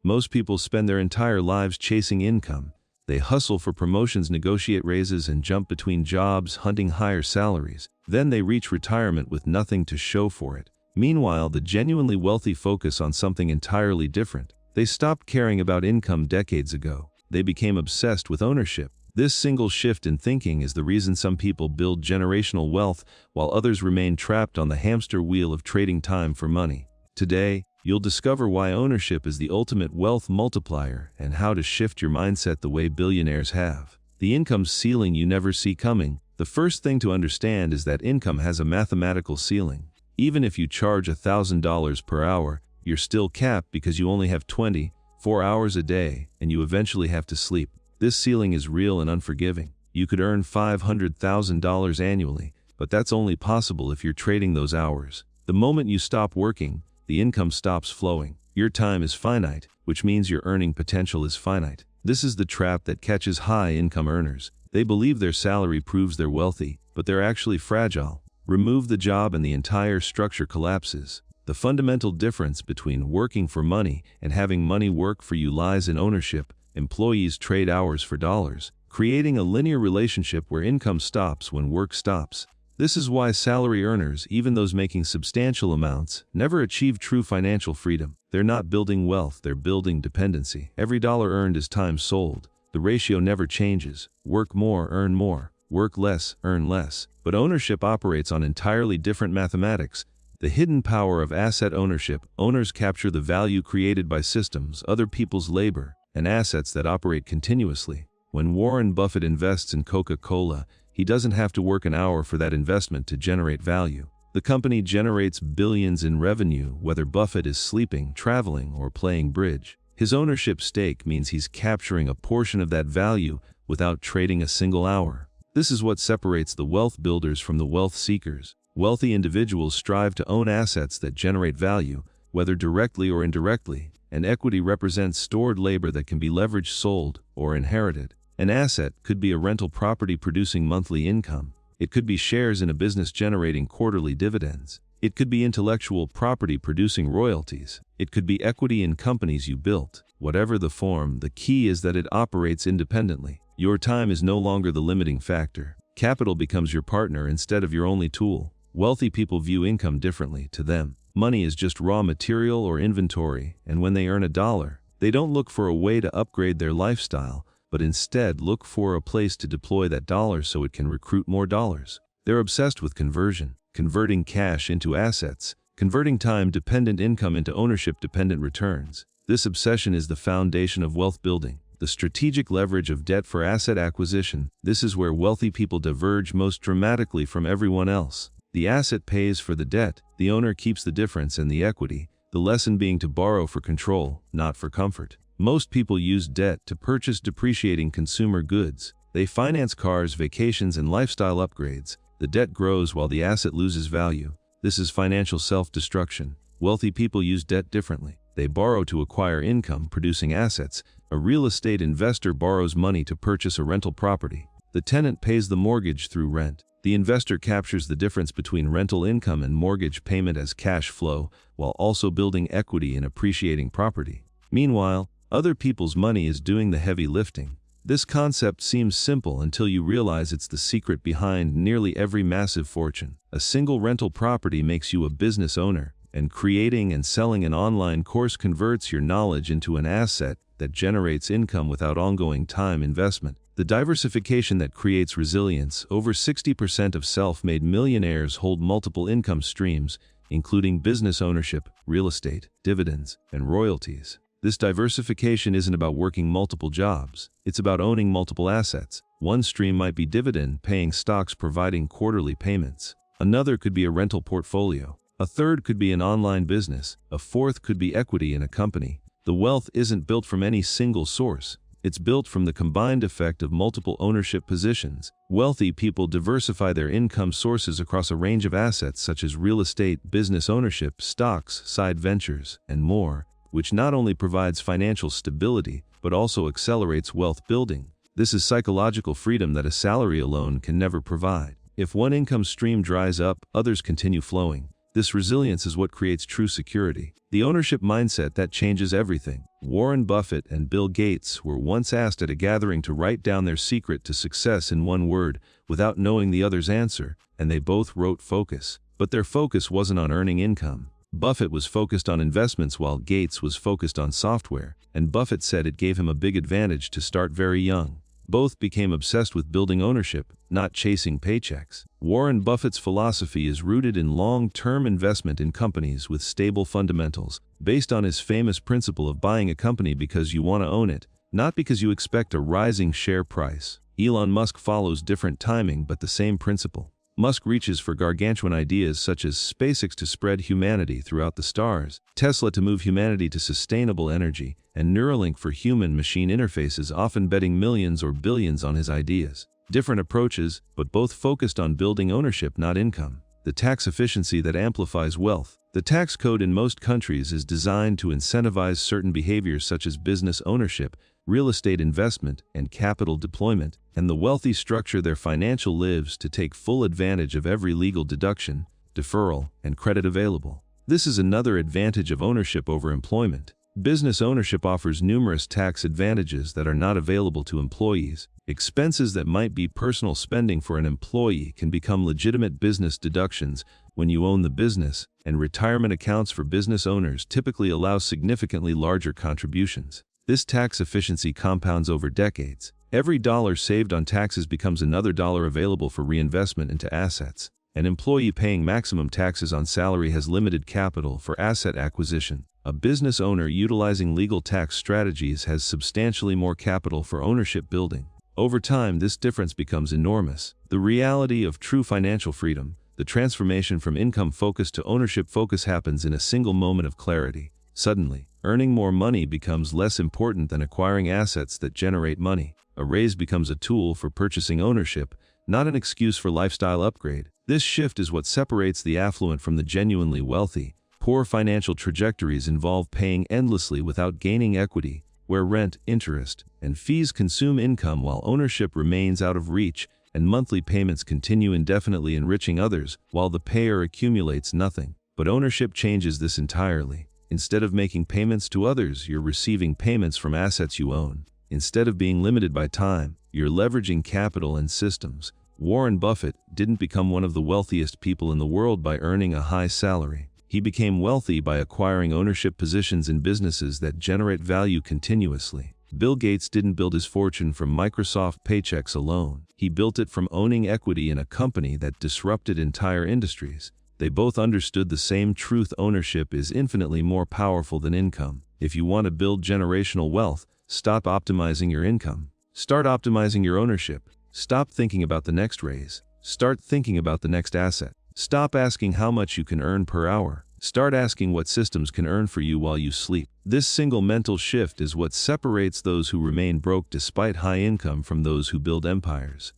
Most people spend their entire lives chasing income. They hustle for promotions, negotiate raises, and jump between jobs, hunting higher salaries. Then they reach retirement with nothing to show for it. Meanwhile, the genuinely wealthy focus on something entirely different. They stopped caring about income decades ago. They became obsessed with ownership. This single shift in thinking is the reason some people build generational wealth while others remain trapped on the hamster wheel of trading time for money. Today, you'll discover why ownership is the ultimate wealth multiplier and how to shift your mindset the way billionaires have. The income ceiling you never see coming. The first thing to understand is that income has a mathematical ceiling. Even if you charge $1,000 per hour, you're still capped because you only have 24 hours a day and you eventually have to sleep. This ceiling is real and unforgiving. You could earn $500,000 annually, but that's only possible if you're trading those hours. The moment you stop working, the income stops flowing. Your time is finite, which means your earning potential is finite. This is the trap that catches high-income earners. They believe their salary proves they're wealthy, but they're actually fragile. Remove the job and the entire structure collapses. The fundamental difference between working for money and having money work for you lies in ownership. Employees trade hours for dollars, creating a linear relationship where income stops when work stops. This is why salary earners, even those making substantial amounts, never achieve true financial freedom. They're not building wealth, they're building dependency. Every dollar earned is time sold. The ratio never changes. Work more, earn more. Work less, earn less. But ownership operates on entirely different mathematics. The hidden power of asset ownership. Owners capture the value created by systems, other people's labor, and assets that operate continuously. When Warren Buffett invests in Coca-Cola, he doesn't have to work an hour for that investment to generate value. The company generates billions in revenue whether Buffett is sleeping, traveling, or playing bridge. His ownership stake means he's capturing a portion of that value without trading a single hour. This is what separates the wealth builders from the wealth seekers. Wealthy individuals strive to own assets that generate value, whether directly or indirectly, and equity represents stored labor that can be leveraged, sold, or inherited. An asset could be a rental property producing monthly income. It could be shares in a business generating quarterly dividends. It could be intellectual property producing royalties. It could be equity in companies you built. Whatever the form, the key is that it operates independently. Your time is no longer the limiting factor. Capital becomes your partner instead of your only tool. Wealthy people view income differently. To them, money is just raw material or inventory, and when they earn a dollar, they don't look for a way to upgrade their lifestyle, but instead look for a place to deploy that dollar so it can recruit more dollars. They're obsessed with conversion, converting cash into assets, converting time-dependent income into ownership-dependent returns. This obsession is the foundation of wealth building. The strategic leverage of debt for asset acquisition. This is where wealthy people diverge most dramatically from everyone else. The asset pays for the debt, the owner keeps the difference and the equity, the lesson being to borrow for control, not for comfort. Most people use debt to purchase depreciating consumer goods. They finance cars, vacations, and lifestyle upgrades. The debt grows while the asset loses value. This is financial self-destruction. Wealthy people use debt differently. They borrow to acquire income-producing assets. A real estate investor borrows money to purchase a rental property. The tenant pays the mortgage through rent. The investor captures the difference between rental income and mortgage payment as cash flow, while also building equity in appreciating property. Meanwhile, other people's money is doing the heavy lifting. This concept seems simple until you realize it's the secret behind nearly every massive fortune. A single rental property makes you a business owner, and creating and selling an online course converts your knowledge into an asset that generates income without ongoing time investment. The diversification that creates resilience. Over 60% of self-made millionaires hold multiple income streams, including business ownership, real estate, dividends, and royalties. This diversification isn't about working multiple jobs. It's about owning multiple assets. One stream might be dividend-paying stocks providing quarterly payments. Another could be a rental portfolio. A third could be an online business. A fourth could be equity in a company. The wealth isn't built from any single source. It's built from the combined effect of multiple ownership positions. Wealthy people diversify their income sources across a range of assets such as real estate, business ownership, stocks, side ventures, and more, which not only provides financial stability, but also accelerates wealth building. This is psychological freedom that a salary alone can never provide. If one income stream dries up, others continue flowing. This resilience is what creates true security. The ownership mindset that changes everything. Warren Buffett and Bill Gates were once asked at a gathering to write down their secret to success in one word, without knowing the other's answer, and they both wrote focus. But their focus wasn't on earning income. Buffett was focused on investments while Gates was focused on software, and Buffett said it gave him a big advantage to start very young. Both became obsessed with building ownership, not chasing paychecks. Warren Buffett's philosophy is rooted in long-term investment in companies with stable fundamentals, based on his famous principle of buying a company because you want to own it, not because you expect a rising share price. Elon Musk follows different timing but the same principle. Musk reaches for gargantuan ideas such as SpaceX to spread humanity throughout the stars, Tesla to move humanity to sustainable energy, and Neuralink for human-machine interfaces, often betting millions or billions on his ideas. Different approaches, but both focused on building ownership, not income. The tax efficiency that amplifies wealth. The tax code in most countries is designed to incentivize certain behaviors such as business ownership, real estate investment, and capital deployment, and the wealthy structure their financial lives to take full advantage of every legal deduction, deferral, and credit available. This is another advantage of ownership over employment. Business ownership offers numerous tax advantages that are not available to employees. Expenses that might be personal spending for an employee can become legitimate business deductions when you own the business, and retirement accounts for business owners typically allow significantly larger contributions. This tax efficiency compounds over decades. Every dollar saved on taxes becomes another dollar available for reinvestment into assets. An employee paying maximum taxes on salary has limited capital for asset acquisition. A business owner utilizing legal tax strategies has substantially more capital for ownership building. Over time, this difference becomes enormous. The reality of true financial freedom, the transformation from income focus to ownership focus, happens in a single moment of clarity. Suddenly, earning more money becomes less important than acquiring assets that generate money. A raise becomes a tool for purchasing ownership, not an excuse for lifestyle upgrade. This shift is what separates the affluent from the genuinely wealthy. Poor financial trajectories involve paying endlessly without gaining equity, where rent, interest, and fees consume income while ownership remains out of reach, and monthly payments continue indefinitely enriching others while the payer accumulates nothing. But ownership changes this entirely. Instead of making payments to others, you're receiving payments from assets you own. Instead of being limited by time, you're leveraging capital and systems. Warren Buffett didn't become one of the wealthiest people in the world by earning a high salary. He became wealthy by acquiring ownership positions in businesses that generate value continuously. Bill Gates didn't build his fortune from Microsoft paychecks alone. He built it from owning equity in a company that disrupted entire industries. They both understood the same truth: ownership is infinitely more powerful than income. If you want to build generational wealth, stop optimizing your income. Start optimizing your ownership. Stop thinking about the next raise. Start thinking about the next asset. Stop asking how much you can earn per hour. Start asking what systems can earn for you while you sleep. This single mental shift is what separates those who remain broke despite high income from those who build empires.